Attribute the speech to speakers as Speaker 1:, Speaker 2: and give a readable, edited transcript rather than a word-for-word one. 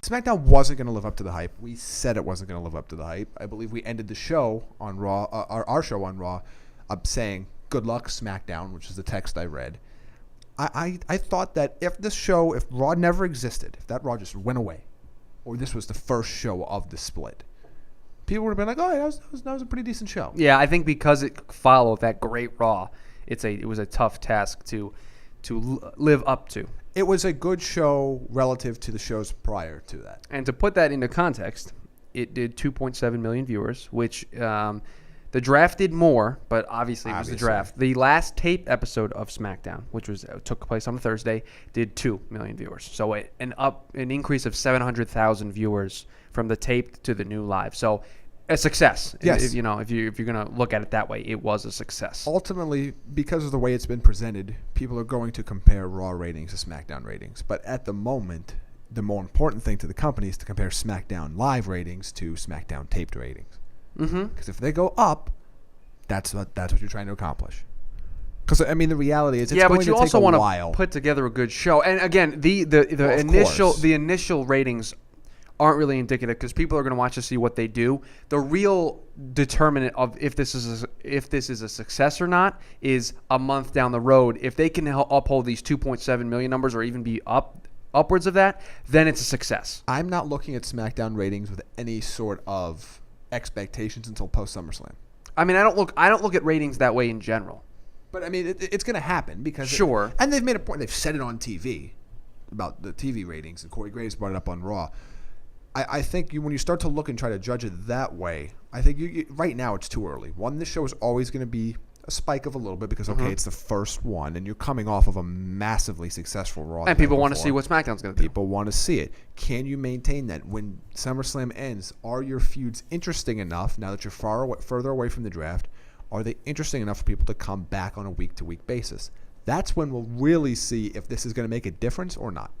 Speaker 1: SmackDown wasn't going to live up to the hype. We said it wasn't going to live up to the hype. I believe we ended the show on Raw, our show on Raw, saying, good luck, SmackDown, which is the text I read. I thought that if Raw never existed, if that Raw just went away, or this was the first show of the split, people would have been like, oh, yeah, that was a pretty decent show.
Speaker 2: Yeah, I think because it followed that great Raw, it was a tough task to live up to.
Speaker 1: It was a good show relative to the shows prior to that.
Speaker 2: And to put that into context, it did 2.7 million viewers, which the draft did more, but obviously it was the draft. The last taped episode of SmackDown, which took place on a Thursday, did 2 million viewers. So an increase of 700,000 viewers from the taped to the new live. So a success.
Speaker 1: Yes.
Speaker 2: If you're going to look at it that way, it was a success.
Speaker 1: Ultimately, because of the way it's been presented, people are going to compare Raw ratings to SmackDown ratings. But at the moment, the more important thing to the company is to compare SmackDown live ratings to SmackDown taped ratings. Because if they go up, that's what you're trying to accomplish. Because I mean, the reality is, it's going to take a while.
Speaker 2: Yeah, but you also want to put together a good show. And again, the initial ratings aren't really indicative because people are going to watch to see what they do. The real determinant of if this is a success or not is a month down the road. If they can uphold these 2.7 million numbers or even be upwards of that, then it's a success.
Speaker 1: I'm not looking at SmackDown ratings with any sort of expectations until post SummerSlam.
Speaker 2: I mean, I don't look at ratings that way in general.
Speaker 1: But I mean, it's going to happen because
Speaker 2: sure.
Speaker 1: And they've made a point. They've said it on TV about the TV ratings, and Corey Graves brought it up on Raw. I think when you start to look and try to judge it that way, I think right now it's too early. One, this show is always going to be a spike of a little bit because, it's the first one, and you're coming off of a massively succfurther Raw.
Speaker 2: And people want to see what SmackDown's going to do.
Speaker 1: People want to see it. Can you maintain that? When SummerSlam ends, are your feuds interesting enough, now that you're further away from the draft, are they interesting enough for people to come back on a week-to-week basis? That's when we'll really see if this is going to make a difference or not.